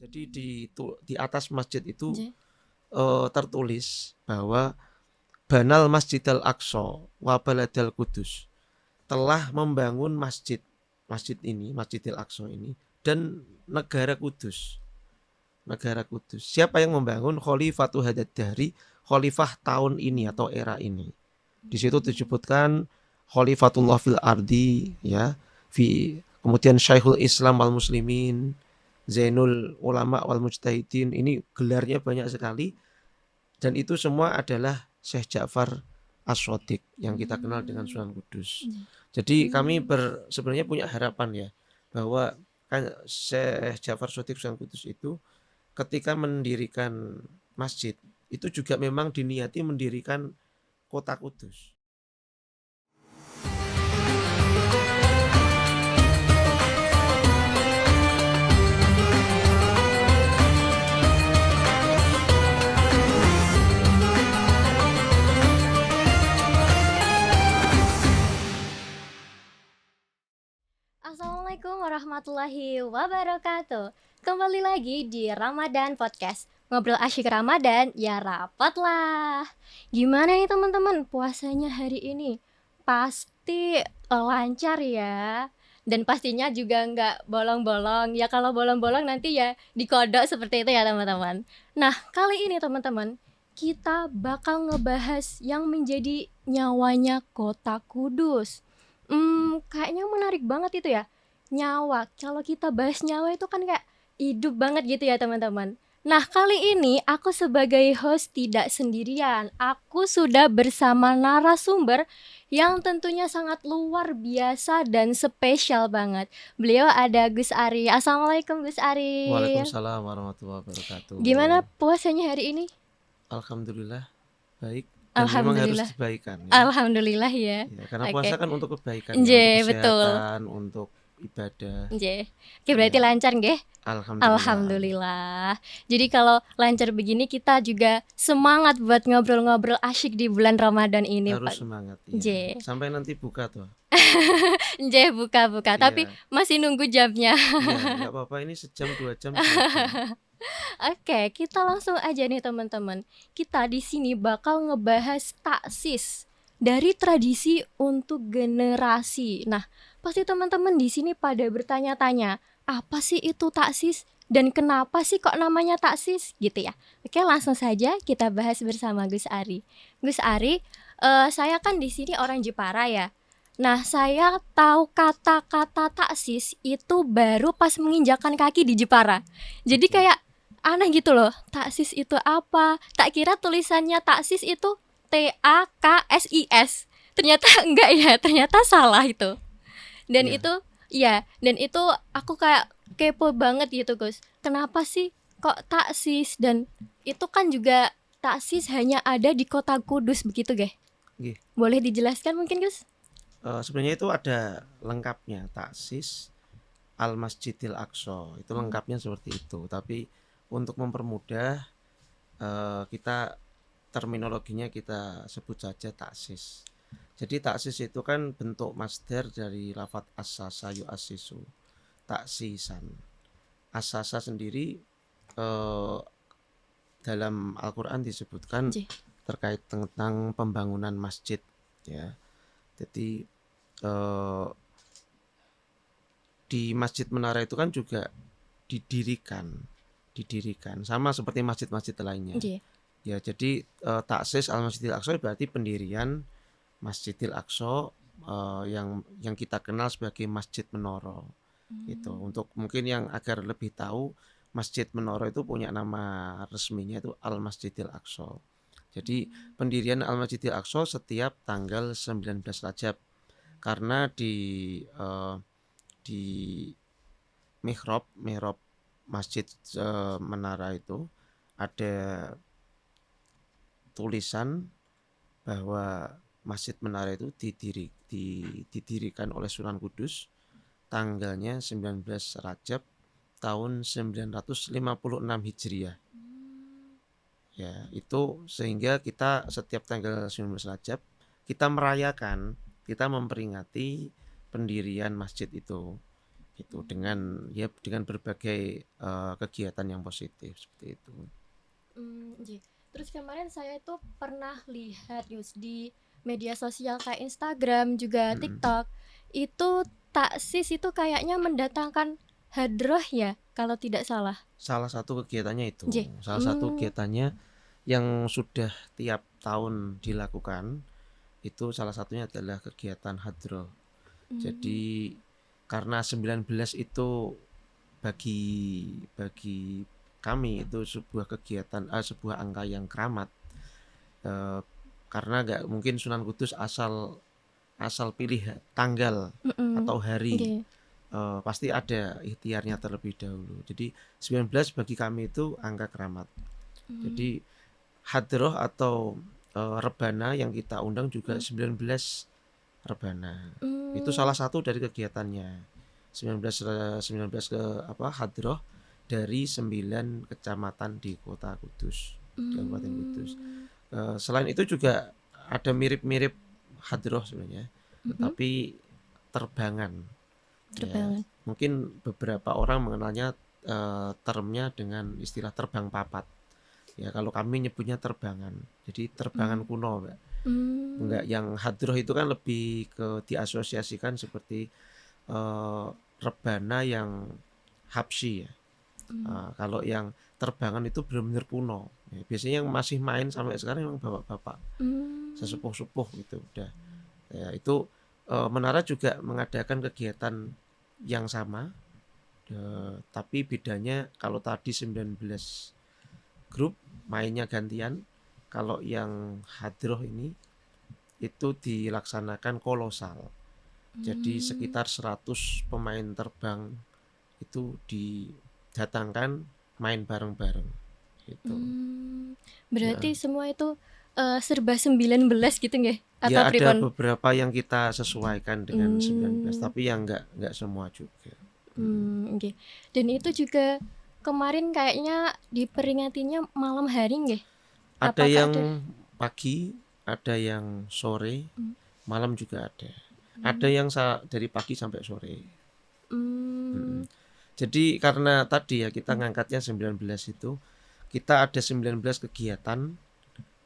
Jadi di atas masjid itu Nggih. tertulis bahwa Banal Masjidil Aqsa wa Baladal Qudus, telah membangun masjid ini, Masjidil Aqsa ini, dan negara Kudus. Negara Kudus. Siapa yang membangun? Khalifatu hadad dahri, khalifah tahun ini atau era ini. Di situ disebutkan Khalifatullah fil ardi, ya. Kemudian Syekhul Islam wal Muslimin, Zainul Ulama wal Mujtahidin. Ini gelarnya banyak sekali, dan itu semua adalah Syekh Ja'far As-Shadiq yang kita kenal dengan Sunan Kudus. Jadi kami sebenarnya punya harapan ya, bahwa kan Syekh Ja'far As-Shadiq Sunan Kudus itu ketika mendirikan masjid itu juga memang diniati mendirikan kota Kudus. Assalamualaikum warahmatullahi wabarakatuh. Kembali lagi di Ramadan Podcast. Ngobrol asyik Ramadan, ya rapat lah. Gimana nih teman-teman puasanya hari ini? Pasti lancar ya. Dan pastinya juga nggak bolong-bolong. Ya kalau bolong-bolong nanti ya dikodok seperti itu ya teman-teman. Nah kali ini teman-teman, kita bakal ngebahas yang menjadi nyawanya Kota Kudus. Kayaknya menarik banget itu ya. Nyawa. Kalau kita bahas nyawa itu kan kayak hidup banget gitu ya teman-teman. Nah kali ini aku sebagai host tidak sendirian. Aku sudah bersama narasumber yang tentunya sangat luar biasa dan spesial banget. Beliau ada Gus Ari. Assalamualaikum Gus Ari. Waalaikumsalam warahmatullahi wabarakatuh. Gimana puasanya hari ini? Alhamdulillah baik. Dan memang harus Alhamdulillah. dibaikan ya. Alhamdulillah ya. Ya, karena Oke. puasa kan untuk kebaikan, Nggih, untuk betul. kesehatan, untuk ibadah. Nggih. Oke, berarti Ya. lancar nggih? Alhamdulillah. Alhamdulillah. Jadi kalau lancar begini kita juga semangat buat ngobrol-ngobrol asyik di bulan Ramadan ini, Harus Pak. semangat ya. Nggih. Sampai nanti buka tuh. Nggih, buka-buka, tapi Iya. masih nunggu jamnya. Iya, enggak apa-apa, ini sejam 2 jam. 3 jam. Oke, kita langsung aja nih teman-teman. Kita di sini bakal ngebahas taksis dari tradisi untuk generasi. Nah, pasti teman-teman di sini pada bertanya-tanya, apa sih itu taksis dan kenapa sih kok namanya taksis gitu ya. Oke, langsung saja kita bahas bersama Gus Ari. Gus Ari, saya kan di sini orang Jepara ya. Nah, saya tahu kata-kata taksis itu baru pas menginjakan kaki di Jepara. Jadi kayak aneh gitu loh, taksis itu apa? Tak kira tulisannya taksis itu TAKSIS. Ternyata enggak ya, ternyata salah itu. Dan Iya. itu dan itu aku kayak kepo banget gitu, Gus. Kenapa sih kok taksis, dan itu kan juga taksis hanya ada di Kota Kudus begitu, Geh? Nggih. Boleh dijelaskan mungkin, Gus? Sebenarnya itu ada lengkapnya, taksis Al-Masjidil Aqsa. Itu lengkapnya seperti itu. Tapi untuk mempermudah, kita terminologinya kita sebut saja taksis. Jadi taksis itu kan bentuk masdar dari lafadz assasa yu'assisu, taksisan. Assasa sendiri dalam Al-Quran disebutkan Nggih. terkait tentang pembangunan masjid ya. Jadi di Masjid Menara itu kan juga didirikan sama seperti masjid-masjid lainnya. Nggih. Ya, jadi taksis Al-Masjidil Aqsa berarti pendirian Masjidil Aqsa yang kita kenal sebagai Masjid Menara. Gitu. Untuk mungkin yang agar lebih tahu, Masjid Menara itu punya nama resminya itu Al-Masjidil Aqsa. Jadi pendirian Al-Masjidil Aqsa setiap tanggal 19 Rajab, karena di mihrab Masjid Menara itu ada tulisan bahwa Masjid Menara itu didirikan oleh Sunan Kudus tanggalnya 19 Rajab tahun 956 Hijriah. Ya, itu sehingga kita setiap tanggal 19 Rajab kita merayakan, kita memperingati pendirian masjid itu. gitu dengan berbagai kegiatan yang positif seperti itu. Nggih. Terus kemarin saya itu pernah lihat Yus di media sosial kayak Instagram juga Mm-mm. TikTok. Itu taksis itu kayaknya mendatangkan hadroh ya kalau tidak salah. Salah satu kegiatannya itu, Nggih. salah satu kegiatannya yang sudah tiap tahun dilakukan itu salah satunya adalah kegiatan hadroh. Jadi karena 19 itu bagi kami itu sebuah kegiatan sebuah angka yang keramat. Karena nggak mungkin Sunan Kudus asal pilih tanggal atau hari. Nggih. Pasti ada ikhtiarnya terlebih dahulu. Jadi 19 bagi kami itu angka keramat. Jadi hadroh atau rebana yang kita undang juga 19 rebana. Itu salah satu dari kegiatannya. 19 ke hadroh dari 9 kecamatan di Kota Kudus, Kabupaten Kudus. Selain itu juga ada mirip-mirip hadroh sebenarnya, tapi terbangan. Ya, mungkin beberapa orang mengenalnya termnya dengan istilah terbang papat. Ya, kalau kami nyebutnya terbangan. Jadi terbangan kuno, Mbak. Enggak, yang hadroh itu kan lebih ke diasosiasikan seperti rebana yang habsyi ya. Kalau yang terbangan itu benar-benar kuno. Ya, biasanya yang masih main sampai sekarang memang bapak-bapak, sesepuh-sepuh gitu udah. Ya, itu Menara juga mengadakan kegiatan yang sama, tapi bedanya kalau tadi 19 grup mainnya gantian, kalau yang hadroh ini itu dilaksanakan kolosal. Jadi sekitar 100 pemain terbang itu didatangkan main bareng-bareng gitu. Berarti semua itu serba 19 gitu nggih? Atau Ya ada pripun? beberapa yang kita sesuaikan dengan 19, tapi yang enggak semua juga. Nggih. Dan itu juga kemarin kayaknya diperingatinya malam hari nggih? Ada Apakah yang ada? pagi, ada yang sore, malam juga ada. Ada yang dari pagi sampai sore. Jadi karena tadi ya kita ngangkatnya 19 itu, kita ada 19 kegiatan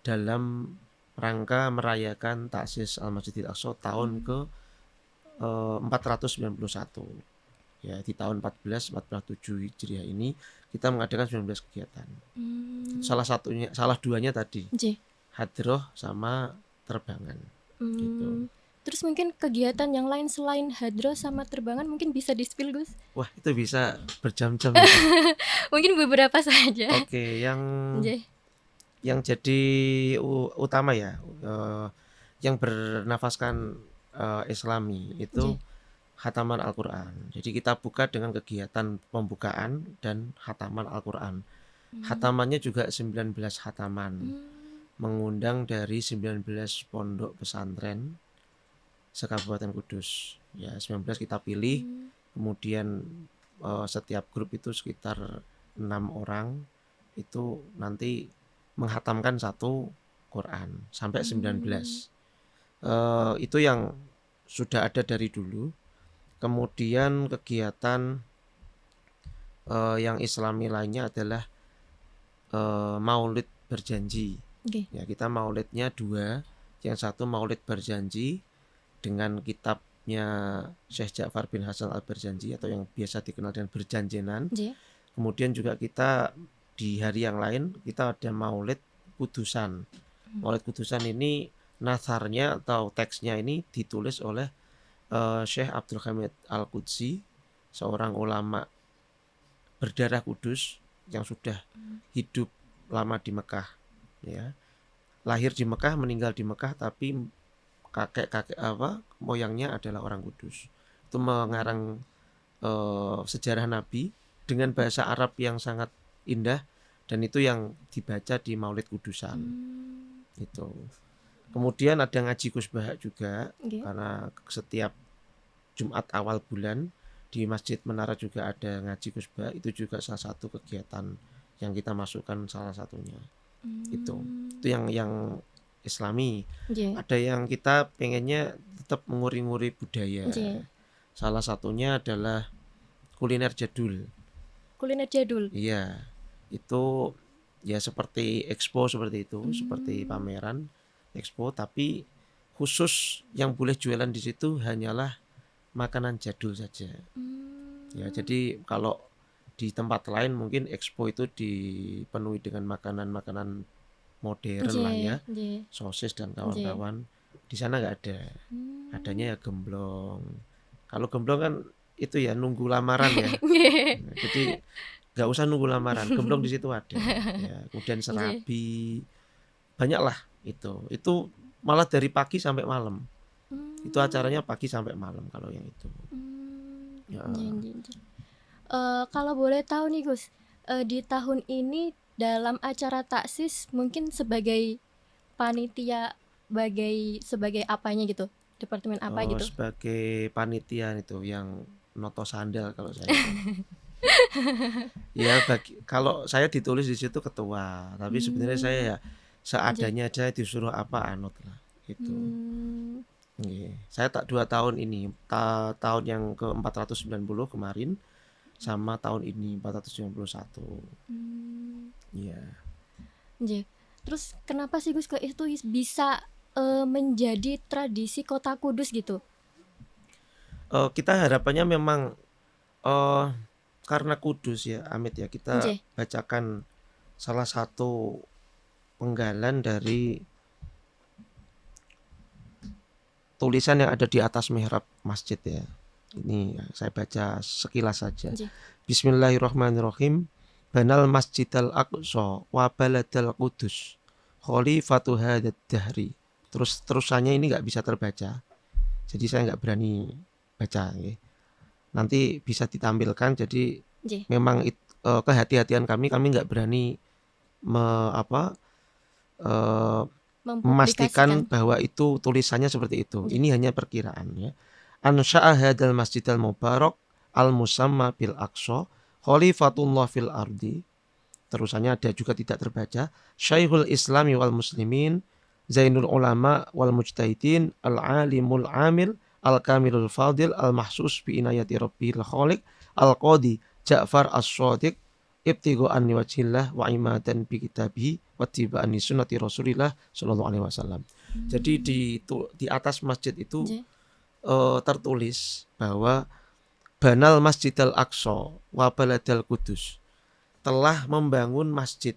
dalam rangka merayakan taksis Al-Masjidil Aqsa tahun ke 491. Ya, di tahun 1447 Hijriah ini kita mengadakan 19 kegiatan. Salah duanya tadi. Hadroh sama terbangan. Gitu. Terus mungkin kegiatan yang lain selain hadroh sama terbangan mungkin bisa di-spill Gus? Wah, itu bisa berjam-jam. Mungkin beberapa saja. Oke, yang jadi utama ya, yang bernafaskan Islami itu khataman Al-Quran. Jadi kita buka dengan kegiatan pembukaan dan khataman Al-Quran. Khatamannya juga 19 khataman, mengundang dari 19 pondok pesantren se-Kabupaten Kudus. Ya, 19 kita pilih, kemudian setiap grup itu sekitar 6 orang itu nanti menghatamkan satu Quran sampai 19. Itu yang sudah ada dari dulu. Kemudian kegiatan yang Islami lainnya adalah maulid berjanji. Ya, kita maulidnya 2. Yang satu maulid berjanji dengan kitabnya Syekh Ja'far bin Hasan Al-Barjanji atau yang biasa dikenal dengan Berjanjenan. Kemudian juga kita di hari yang lain kita ada maulid kudusan. Maulid kudusan ini nasarnya atau teksnya ini ditulis oleh Syekh Abdul Hamid Al-Qudsi, seorang ulama berdarah Kudus yang sudah hidup lama di Mekah, ya. Lahir di Mekah, meninggal di Mekah, tapi kakek moyangnya adalah orang Kudus. Itu mengarang sejarah Nabi dengan bahasa Arab yang sangat indah, dan itu yang dibaca di Maulid Kudusan. Itu. Kemudian ada ngaji Kusbah juga, karena setiap Jumat awal bulan di Masjid Menara juga ada ngaji Kusbah. Itu juga salah satu kegiatan yang kita masukkan salah satunya. Itu yang Islami. Ada yang kita pengennya tetap menguri-nguri budaya. Salah satunya adalah kuliner jadul. Kuliner jadul. Iya, itu ya seperti expo seperti itu, seperti pameran expo, tapi khusus yang boleh jualan di situ hanyalah makanan jadul saja. Ya, jadi kalau di tempat lain mungkin expo itu dipenuhi dengan makanan-makanan modern lah ya, Nggih. sosis dan kawan-kawan. Di sana nggak ada, adanya ya gemblong. Kalau gemblong kan itu ya nunggu lamaran ya. Nah, jadi nggak usah nunggu lamaran, gemblong di situ ada. Ya, kemudian serabi, banyak lah itu. Itu malah dari pagi sampai malam. Itu acaranya pagi sampai malam kalau yang itu. Ya. Kalau boleh tahu nih Gus, di tahun ini dalam acara taksis mungkin sebagai panitia sebagai apanya gitu, departemen apa Oh, gitu? sebagai panitia itu yang noto sandal kalau saya. Ya kalau saya ditulis di situ ketua, tapi sebenarnya saya ya seadanya aja, disuruh apa anut lah gitu. Saya tak 2 tahun ini, tahun yang ke 490 kemarin sama tahun ini 491. Iya. Terus kenapa sih Gus itu bisa menjadi tradisi Kota Kudus gitu? Kita harapannya memang karena Kudus ya Amit ya, kita bacakan salah satu penggalan dari tulisan yang ada di atas mihrab masjid ya. Ini saya baca sekilas saja. Bismillahirrahmanirrahim. Banal masjidal aqsa wa baladal qudus khalifatu hadad dahri. Terusannya ini nggak bisa terbaca, jadi saya nggak berani baca ya. Nanti bisa ditampilkan. Jadi memang kehati-hatian kami nggak berani memastikan bahwa itu tulisannya seperti itu. Ini hanya perkiraan ya. Ansha'a hadal masjidal mubarak al musamma bil aqsa khalifatullah fil ardi. Terusannya ada juga tidak terbaca. Syekhul Islami wal muslimin Zainul ulama wal mujtahidin al alimul amil al kamilul fadil al mahsus bi inayati rabbil khaliq al qadi Ja'far as-Shadiq ibtigo anni wajhillah wa imadan bi kitabihi wa tiba'ani sunnati Rasulillah sallallahu alaihi wasallam. Jadi di atas masjid itu tertulis bahwa Banal Masjidal Aqsa wa Baladal Qudus, telah membangun masjid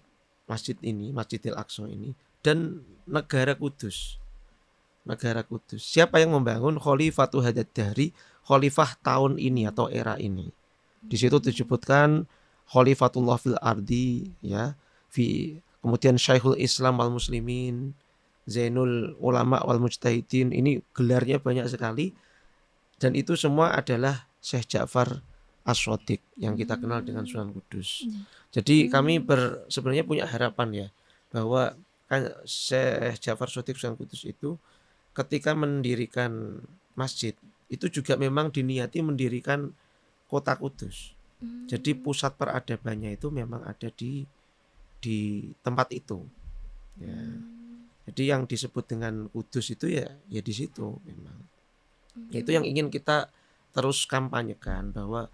ini, Masjidil Aqsa ini, dan negara Kudus. Negara Kudus. Siapa yang membangun? Khalifatu hadad dahri, khalifah tahun ini atau era ini. Di situ disebutkan Khalifatullah fil ardi ya, kemudian Syekhul Islam wal muslimin, Zainul ulama wal mujtahidin. Ini gelarnya banyak sekali, dan itu semua adalah Syekh Ja'far as-Shadiq yang kita kenal dengan Sunan Kudus. Jadi kami sebenarnya punya harapan ya, bahwa kan Syekh Ja'far as-Shadiq Sunan Kudus itu ketika mendirikan masjid itu juga memang diniati mendirikan kota Kudus. Jadi pusat peradabannya itu memang ada di tempat itu. Ya. Jadi yang disebut dengan Kudus itu ya di situ memang. Itu yang ingin kita terus kampanyekan, bahwa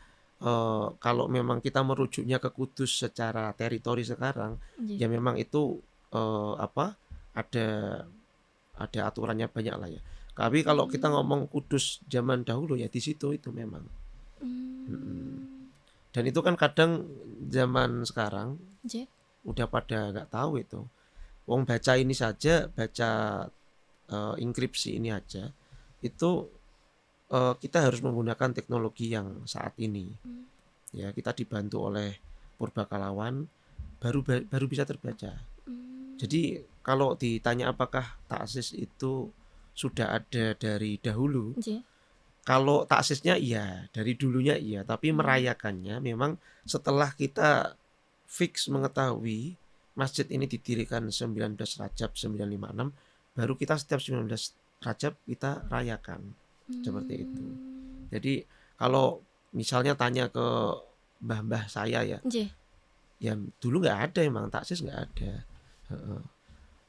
kalau memang kita merujuknya ke Kudus secara teritori sekarang, ya memang itu ada aturannya banyak lah ya. Tapi kalau kita ngomong Kudus zaman dahulu ya di situ itu memang. Dan itu kan kadang zaman sekarang udah pada nggak tahu itu. Wong baca ini saja, baca inskripsi ini aja, itu kita harus menggunakan teknologi yang saat ini. Ya, kita dibantu oleh Purbakalawan baru bisa terbaca. Jadi kalau ditanya apakah taksis itu sudah ada dari dahulu, kalau taksisnya iya, dari dulunya iya, tapi merayakannya memang setelah kita fix mengetahui masjid ini didirikan 19 Rajab 956, baru kita setiap 19 Rajab kita rayakan. Seperti itu. Jadi kalau misalnya tanya ke mbah-mbah saya ya, ya dulu nggak ada, emang taksis nggak ada.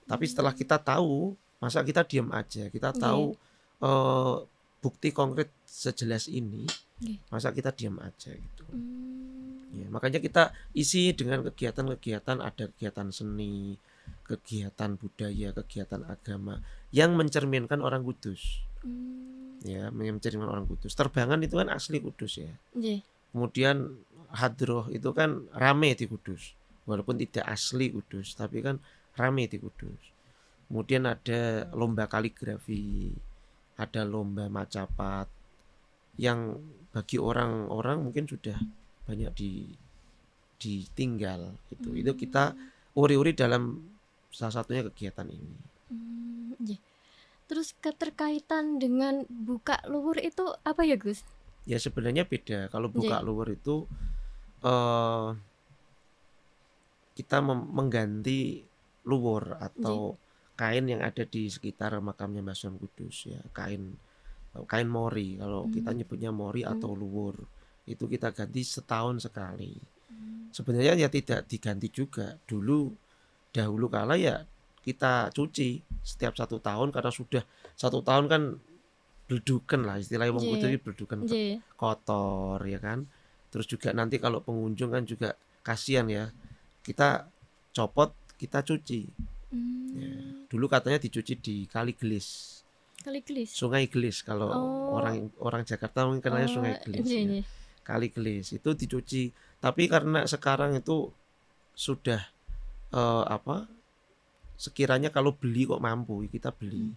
Tapi setelah kita tahu, masa kita diam aja? Kita tahu bukti konkret sejelas ini, Nggih. Masa kita diam aja gitu. Hmm. Ya, makanya kita isi dengan kegiatan-kegiatan, ada kegiatan seni, kegiatan budaya, kegiatan agama yang mencerminkan orang Kudus. Hmm. Ya, mencerminkan orang Kudus. Terbangan itu kan asli Kudus ya. Nggih. Kemudian hadroh itu kan rame di Kudus. Walaupun tidak asli Kudus, tapi kan rame di Kudus. Kemudian ada lomba kaligrafi, ada lomba macapat yang bagi orang-orang mungkin sudah banyak ditinggal gitu. Itu kita uri-uri dalam salah satunya kegiatan ini. Nggih. Terus keterkaitan dengan buka luwur itu apa ya, Gus? Ya sebenarnya beda. Kalau buka Nggih. luwur itu kita mengganti luwur atau kain yang ada di sekitar makamnya Mbah Sunan Kudus ya, kain mori, kalau kita nyebutnya mori atau luwur, itu kita ganti setahun sekali. Sebenarnya ya tidak diganti juga, dahulu kala ya kita cuci setiap 1 tahun, karena sudah 1 tahun kan bleduken lah, istilahnya wong Kudus itu bleduken, Nggih. kotor ya kan. Terus juga nanti kalau pengunjung kan juga kasihan ya, kita copot, kita cuci ya. Dulu katanya dicuci di Kali Gelis, Kali Gelis. Sungai Gelis. Kalau Oh. orang Jakarta mungkin kenalnya Sungai Gelis Nggih, ya. nggih. Kali Gelis itu dicuci. Tapi karena sekarang itu sudah sekiranya kalau beli kok mampu, kita beli.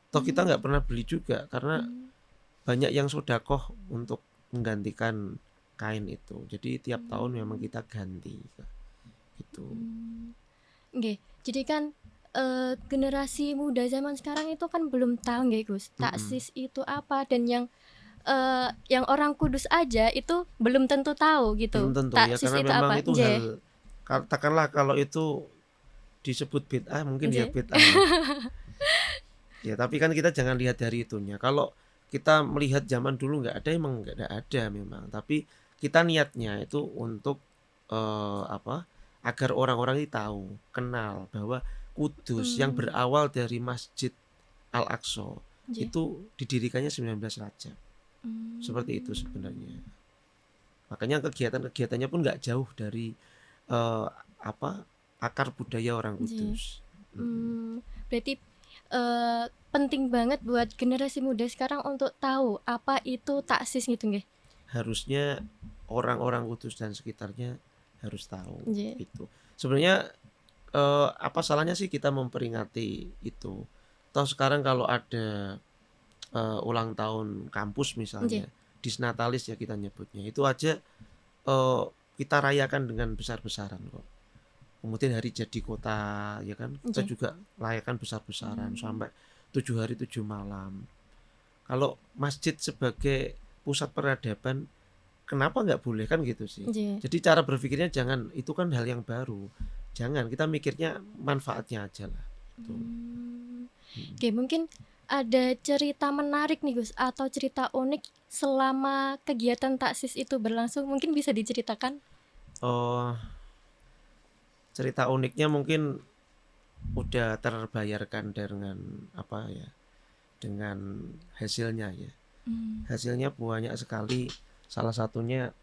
Toh kita nggak pernah beli juga karena banyak yang sodakoh untuk menggantikan kain itu. Jadi tiap tahun memang kita ganti gitu. Nggih. Jadi kan generasi muda zaman sekarang itu kan belum tahu nggih, Gus, taksis itu apa, dan yang orang Kudus aja itu belum tentu tahu gitu. Belum tentu ya, Taksis karena itu memang apa? itu Nggih. hal, katakanlah kalau itu disebut bid'ah mungkin ya Nggih. bid'ah ya. Ya tapi kan kita jangan lihat dari itunya. Kalau kita melihat zaman dulu nggak ada, emang nggak ada memang. Tapi kita niatnya itu untuk agar orang-orang ini tahu, kenal bahwa Kudus yang berawal dari Masjid Al-Aqsa Nggih. itu didirikannya 19 Rajab. Seperti itu sebenarnya. Makanya kegiatan-kegiatannya pun nggak jauh dari akar budaya orang Kudus. Berarti penting banget buat generasi muda sekarang untuk tahu apa itu taksis gitu nggih. Harusnya orang-orang Kudus dan sekitarnya harus tahu Nggih. itu. Sebenarnya apa salahnya sih kita memperingati itu? Toh sekarang kalau ada ulang tahun kampus misalnya, disnatalis ya kita nyebutnya, itu aja kita rayakan dengan besar-besaran kok. Kemudian hari jadi kota ya kan, kita juga rayakan besar-besaran sampai 7 hari 7 malam. Kalau masjid sebagai pusat peradaban, kenapa nggak boleh kan gitu sih? Jadi cara berpikirnya jangan, itu kan hal yang baru. Jangan, kita mikirnya manfaatnya aja lah. Oke, mungkin ada cerita menarik nih Gus, atau cerita unik selama kegiatan taksis itu berlangsung, mungkin bisa diceritakan? Cerita uniknya mungkin udah terbayarkan dengan apa ya, dengan hasilnya ya. Hasilnya banyak sekali. Salah satunya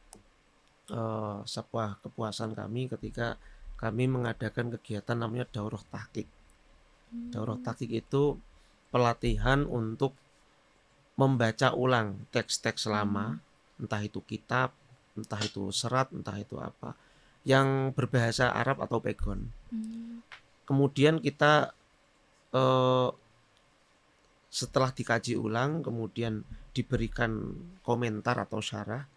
sebuah kepuasan kami ketika kami mengadakan kegiatan namanya Daurah Tahqiq. Daurah Tahqiq itu pelatihan untuk membaca ulang teks-teks lama, entah itu kitab, entah itu serat, entah itu apa, yang berbahasa Arab atau pegon. Kemudian kita setelah dikaji ulang, kemudian diberikan komentar atau syarah,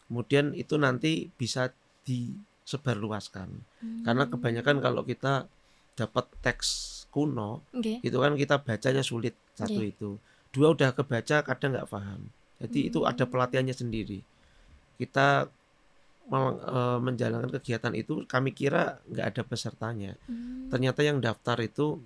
kemudian itu nanti bisa disebarluaskan. Karena kebanyakan kalau kita dapat teks kuno, itu kan kita bacanya sulit, satu itu. Dua udah kebaca kadang nggak paham. Jadi itu ada pelatihannya sendiri. Kita menjalankan kegiatan itu, kami kira nggak ada pesertanya. Ternyata yang daftar itu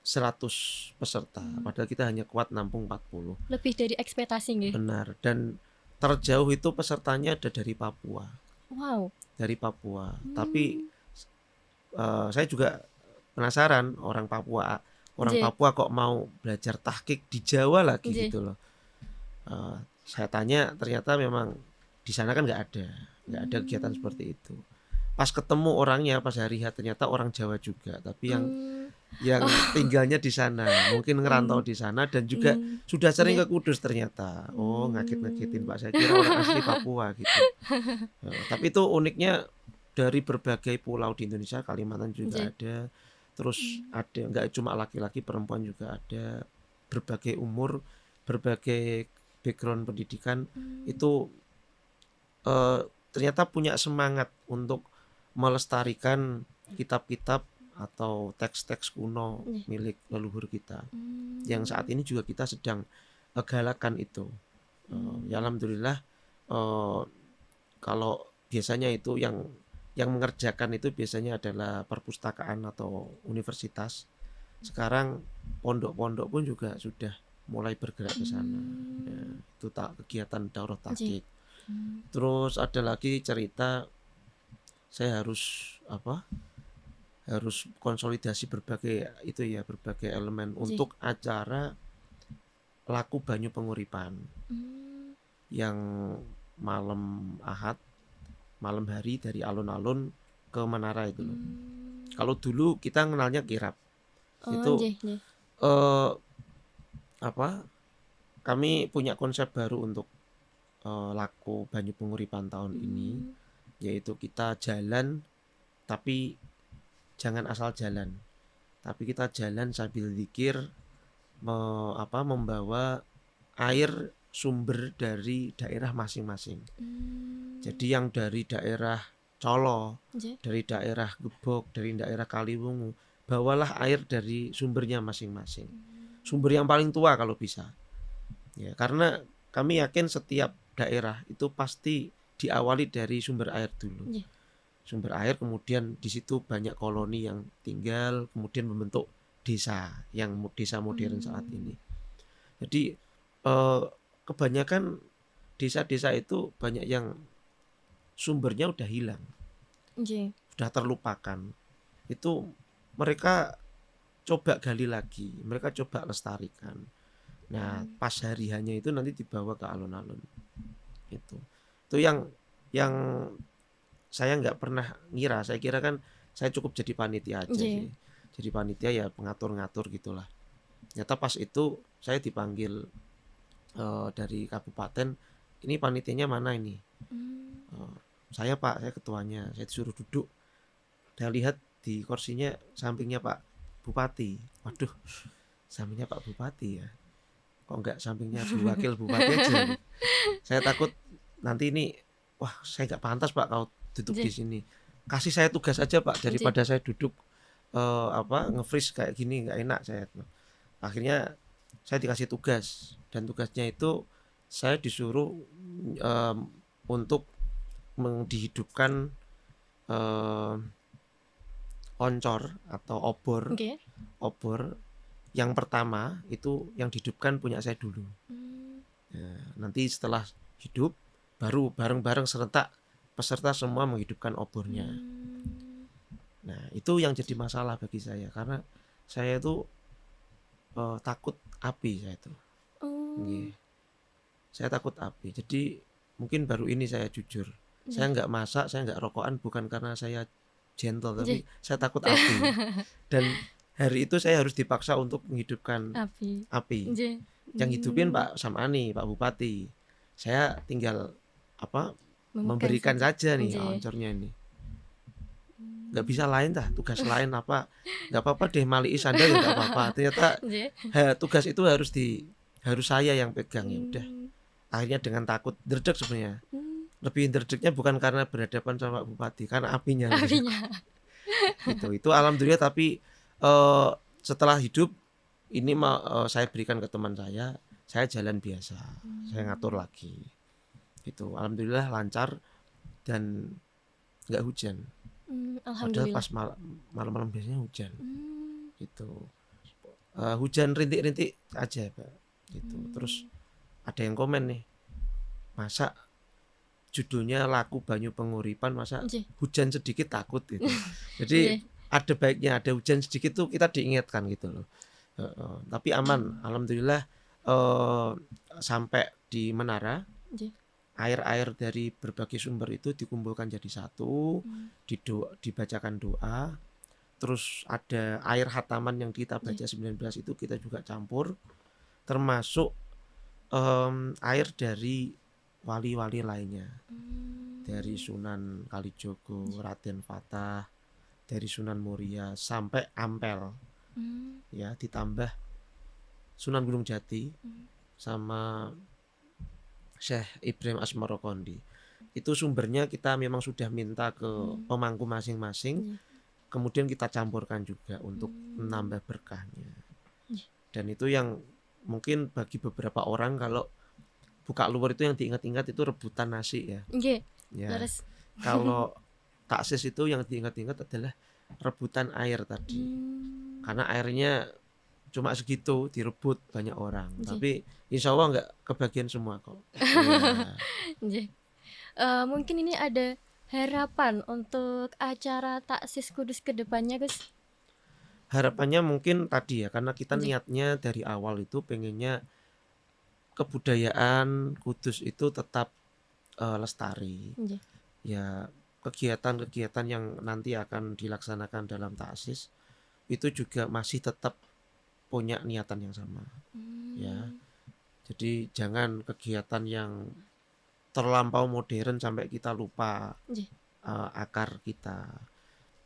100 peserta, padahal kita hanya kuat nampung 40. Lebih dari ekspektasi nggih. Benar, dan terjauh itu pesertanya ada dari Papua. Wow. Dari Papua. Tapi saya juga penasaran, orang Papua kok mau belajar tahqiq di Jawa lagi gitu loh. Saya tanya ternyata memang di sana kan nggak ada kegiatan seperti itu. Pas ketemu orangnya pas hari H ternyata orang Jawa juga, tapi yang tinggalnya di sana, mungkin ngerantau di sana dan juga sudah sering ke Kudus ternyata. Oh, ngakit-ngakitin Pak, saya kira orang asli Papua gitu. Tapi itu uniknya dari berbagai pulau di Indonesia, Kalimantan juga ada. Terus ada nggak cuma laki-laki, perempuan juga ada, berbagai umur, berbagai background pendidikan itu ternyata punya semangat untuk melestarikan kitab-kitab atau teks-teks kuno milik leluhur kita yang saat ini juga kita sedang galakan itu. Ya alhamdulillah, kalau biasanya itu yang mengerjakan itu biasanya adalah perpustakaan atau universitas. Sekarang pondok-pondok pun juga sudah mulai bergerak ke sana. Ya, itu kegiatan daurah tahqiq. Terus ada lagi cerita saya harus konsolidasi berbagai elemen untuk acara laku Banyu Penguripan yang malam Ahad, malam hari dari alun-alun ke Menara itu loh. Kalau dulu kita kenalnya kirap. Kami punya konsep baru untuk laku Banyu Penguripan tahun ini, yaitu kita jalan tapi jangan asal jalan, tapi kita jalan sambil zikir, membawa air sumber dari daerah masing-masing. Jadi yang dari daerah Colo, dari daerah Gebog, dari daerah Kaliwungu, bawalah air dari sumbernya masing-masing. Sumber yang paling tua kalau bisa. Ya, karena kami yakin setiap daerah itu pasti diawali dari sumber air dulu. Sumber air, kemudian di situ banyak koloni yang tinggal, kemudian membentuk desa modern saat ini. Jadi kebanyakan desa-desa itu banyak yang sumbernya udah hilang, sudah terlupakan. Itu mereka coba gali lagi, mereka coba lestarikan. Nah, pas hari hanya itu nanti dibawa ke alun-alun. Itu yang saya nggak pernah ngira. Saya kira kan saya cukup jadi panitia aja sih. Jadi panitia ya pengatur-ngatur gitulah. Ternyata pas itu saya dipanggil dari kabupaten, ini panitianya mana ini? Saya Pak, saya ketuanya. Saya disuruh duduk. Saya lihat di kursinya sampingnya Pak Bupati. Waduh, sampingnya Pak Bupati ya. Kok enggak sampingnya wakil bupati aja. Saya takut nanti ini, wah saya nggak pantas Pak kalau duduk di sini. Kasih saya tugas aja Pak, daripada saya duduk nge-freeze kayak gini, nggak enak saya. Akhirnya saya dikasih tugas, dan tugasnya itu saya disuruh untuk dihidupkan oncor atau obor. Obor yang pertama itu yang dihidupkan punya saya dulu. Ya, nanti setelah hidup baru bareng-bareng serentak peserta semua menghidupkan obornya. Nah, itu yang jadi masalah bagi saya karena saya itu takut api saya itu. Saya takut api. Jadi mungkin baru ini saya jujur. Saya nggak masak, saya nggak rokokan bukan karena saya gentle, tapi saya takut api. Dan hari itu saya harus dipaksa untuk menghidupkan api. Yang hidupin Pak Samani, Pak Bupati. Saya tinggal memberikan saja nih oncornya ini. Nggak bisa lain dah, tugas lain apa? Nggak apa-apa deh Mali Isanda ya nggak apa-apa. Ternyata tugas itu harus saya yang pegang, ya udah. Akhirnya dengan takut, derdek sebenarnya. Lebih derdeknya bukan karena berhadapan sama Pak Bupati, karena apinya. Itu alhamdulillah. Tapi setelah hidup ini saya berikan ke teman saya jalan biasa, saya ngatur lagi. Itu alhamdulillah lancar dan nggak hujan. Padahal pas malam-malam biasanya hujan. Gitu. Hujan rintik-rintik aja Pak. Gitu. Terus ada yang komen nih, masa judulnya laku Banyu Penguripan, masa hujan sedikit takut gitu. Jadi ada baiknya ada hujan sedikit tuh kita diingatkan gitu loh. Tapi aman, alhamdulillah. eh, sampai di menara, Nggih. air-air dari berbagai sumber itu dikumpulkan jadi satu, dibacakan doa, terus ada air khataman yang kita baca 19 itu kita juga campur, termasuk air dari wali-wali lainnya, dari Sunan Kalijogo, Raden Fatah, dari Sunan Muria sampai Ampel, ya, ditambah Sunan Gunung Jati sama Syekh Ibrahim Asmarokondi. Itu sumbernya kita memang sudah minta ke pemangku masing-masing, kemudian kita campurkan juga untuk menambah berkahnya. Dan itu yang mungkin bagi beberapa orang kalau buka luar itu yang diingat-ingat itu rebutan nasi ya. Nggih. Ya. Leres. Kalau taksis itu yang diingat-ingat adalah rebutan air tadi. Karena airnya cuma segitu direbut banyak orang. Tapi insya Allah nggak kebagian semua kok. Nggih. Mungkin ini ada harapan untuk acara taksis Kudus ke depannya, Gus. Harapannya mungkin tadi ya, karena kita niatnya dari awal itu pengennya kebudayaan Kudus itu tetap lestari. Ya, kegiatan-kegiatan yang nanti akan dilaksanakan dalam taksis itu juga masih tetap punya niatan yang sama. Ya. Jadi jangan kegiatan yang terlampau modern sampai kita lupa akar kita.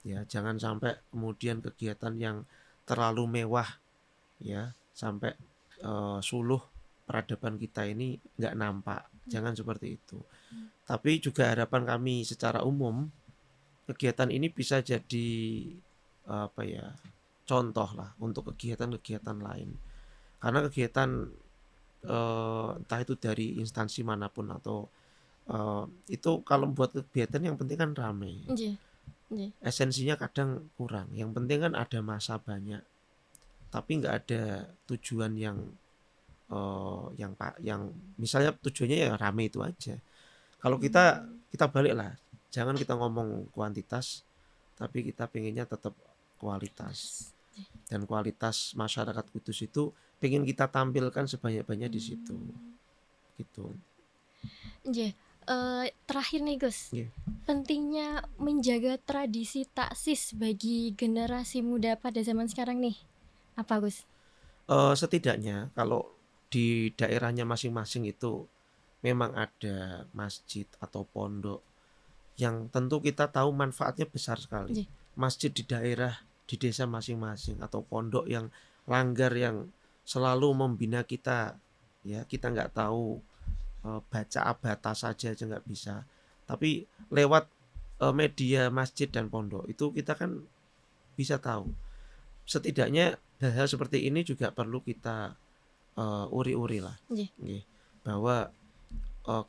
Ya, jangan sampai kemudian kegiatan yang terlalu mewah ya sampai suluh peradaban kita ini nggak nampak. Jangan seperti itu. Tapi juga harapan kami secara umum kegiatan ini bisa jadi contoh lah untuk kegiatan-kegiatan lain. Karena kegiatan entah itu dari instansi manapun atau itu kalau buat kegiatan yang penting kan ramai. Esensinya kadang kurang. Yang penting kan ada masa banyak, tapi nggak ada tujuan yang misalnya tujuannya ya rame itu aja. Kalau kita balik lah, jangan kita ngomong kuantitas, tapi kita pengennya tetap kualitas. Dan kualitas masyarakat Kudus itu pengen kita tampilkan sebanyak-banyak di situ. Gitu. Terakhir nih Gus, pentingnya menjaga tradisi taksis bagi generasi muda pada zaman sekarang nih, apa Gus? Setidaknya kalau di daerahnya masing-masing itu memang ada masjid atau pondok yang tentu kita tahu manfaatnya besar sekali. Masjid di daerah, di desa masing-masing atau pondok yang langgar yang selalu membina kita, ya kita nggak tahu baca abata saja nggak bisa, tapi lewat media masjid dan pondok itu kita kan bisa tahu. Setidaknya hal-hal seperti ini juga perlu kita uri-uri lah, bahwa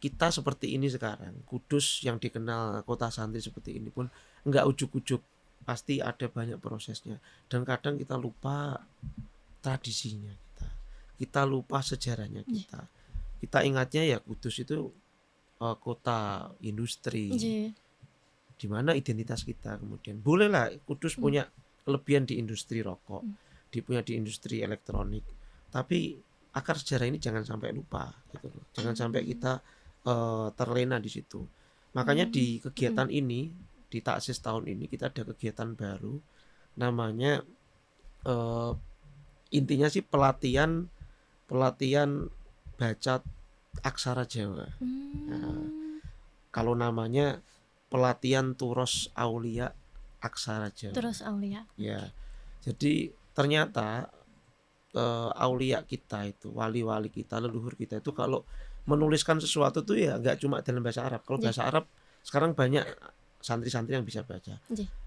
kita seperti ini sekarang, Kudus yang dikenal kota santri seperti ini pun nggak ujuk-ujuk, pasti ada banyak prosesnya, dan kadang kita lupa tradisinya kita lupa sejarahnya kita ingatnya ya Kudus itu kota industri, di mana identitas kita. Kemudian bolehlah Kudus punya kelebihan di industri rokok, punya di industri elektronik, tapi akar sejarah ini jangan sampai lupa gitu loh. Jangan sampai kita terlena di situ. Makanya di kegiatan ini, di taksis tahun ini kita ada kegiatan baru namanya intinya sih pelatihan baca aksara Jawa. Nah, kalau namanya pelatihan Turos Aulia Aksara Jawa. Turos Aulia. Ya. Jadi ternyata aulia kita itu, wali-wali kita, leluhur kita itu kalau menuliskan sesuatu tuh ya nggak cuma dalam bahasa Arab. Kalau bahasa Arab sekarang banyak santri-santri yang bisa baca.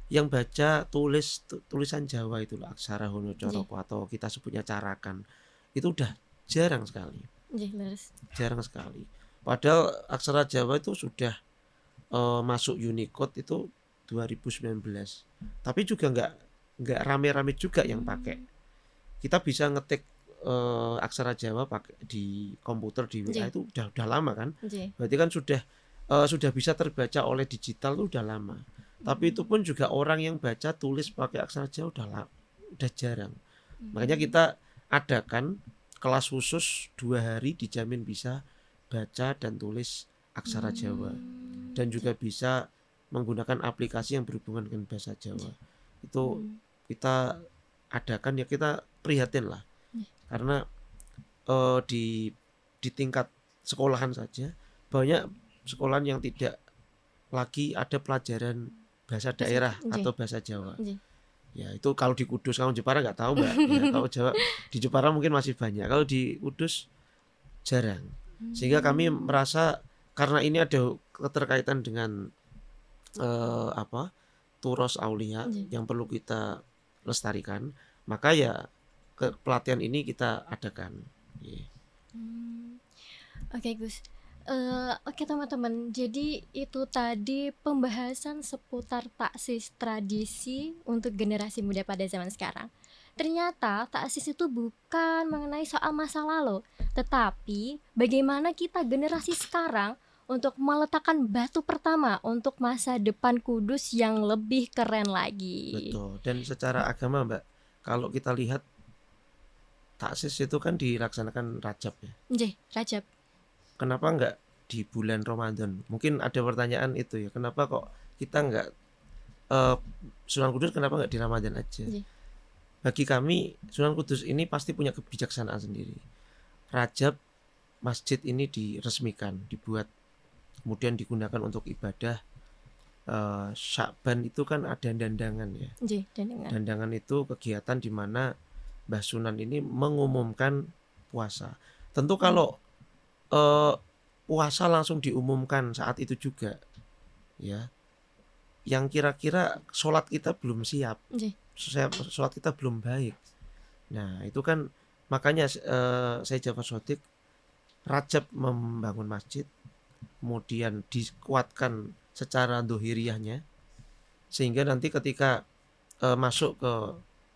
Yang baca tulisan Jawa itu aksara Hono Coroko atau kita sebutnya carakan. Itu udah jarang sekali. Jarang sekali. Padahal aksara Jawa itu sudah masuk Unicode itu 2019. Tapi juga nggak rame-rame juga yang pakai. Kita bisa ngetik aksara Jawa pakai di komputer di WA itu udah lama kan. Berarti kan sudah bisa terbaca oleh digital itu udah lama. Tapi itu pun juga orang yang baca tulis pakai aksara Jawa udah jarang. Makanya kita adakan kelas khusus 2 hari dijamin bisa baca dan tulis aksara Jawa, dan juga bisa menggunakan aplikasi yang berhubungan dengan bahasa Jawa. Itu kita adakan, ya kita prihatin lah, karena di tingkat sekolahan saja banyak sekolahan yang tidak lagi ada pelajaran bahasa daerah atau bahasa Jawa. Ya itu kalau di Kudus, kalau Jepara nggak tahu Mbak. Ya, kalau Jawa di Jepara mungkin masih banyak, kalau di Kudus jarang. Sehingga kami merasa karena ini ada keterkaitan dengan Turos Aulia yang perlu kita lestarikan, maka ya pelatihan ini kita adakan. Oke Gus. Oke teman-teman, jadi itu tadi pembahasan seputar taksis tradisi untuk generasi muda pada zaman sekarang. Ternyata taksis itu bukan mengenai soal masa lalu, tetapi bagaimana kita generasi sekarang untuk meletakkan batu pertama untuk masa depan Kudus yang lebih keren lagi. Betul. Dan secara agama Mbak, kalau kita lihat taksis itu kan dilaksanakan Rajab ya. Rajab. Kenapa enggak di bulan Ramadan? Mungkin ada pertanyaan itu ya. Kenapa kok kita enggak Sunan Kudus kenapa enggak di Ramadan aja? Bagi kami Sunan Kudus ini pasti punya kebijaksanaan sendiri. Rajab masjid ini diresmikan, dibuat, kemudian digunakan untuk ibadah. Syakban itu kan ada dandangan ya. Dandangan itu kegiatan di mana Mbah Sunan ini mengumumkan puasa. Tentu kalau puasa langsung diumumkan saat itu juga, ya, yang kira-kira sholat kita belum siap, sholat kita belum baik. Nah itu kan makanya saya Jafar Shodiq Rajab membangun masjid, kemudian dikuatkan secara dohiriyahnya, sehingga nanti ketika masuk ke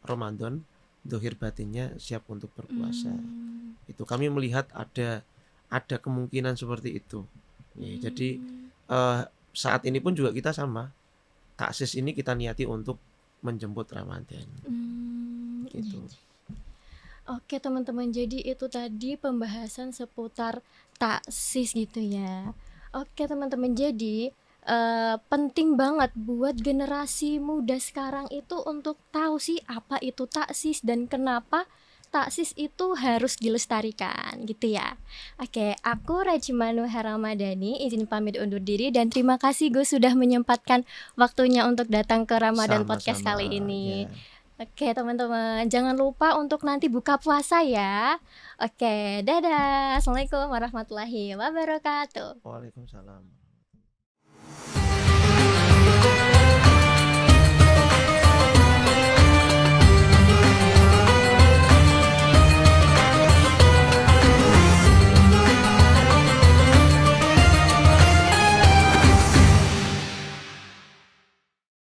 Ramadan, dohir batinnya siap untuk berpuasa. Itu kami melihat ada kemungkinan seperti itu. Ya, jadi saat ini pun juga kita sama, taksis ini kita niati untuk menjemput Ramadan. Gitu. Oke teman-teman, jadi itu tadi pembahasan seputar taksis gitu ya. Oke teman-teman, jadi penting banget buat generasi muda sekarang itu untuk tahu sih apa itu taksis dan kenapa taksis itu harus dilestarikan gitu ya. Oke, aku Rajimanu Heramadani izin pamit undur diri dan terima kasih Gus sudah menyempatkan waktunya untuk datang ke Ramadan Podcast kali ini. Oke teman-teman, jangan lupa untuk nanti buka puasa ya. Oke, dadah. Assalamualaikum warahmatullahi wabarakatuh. Waalaikumsalam.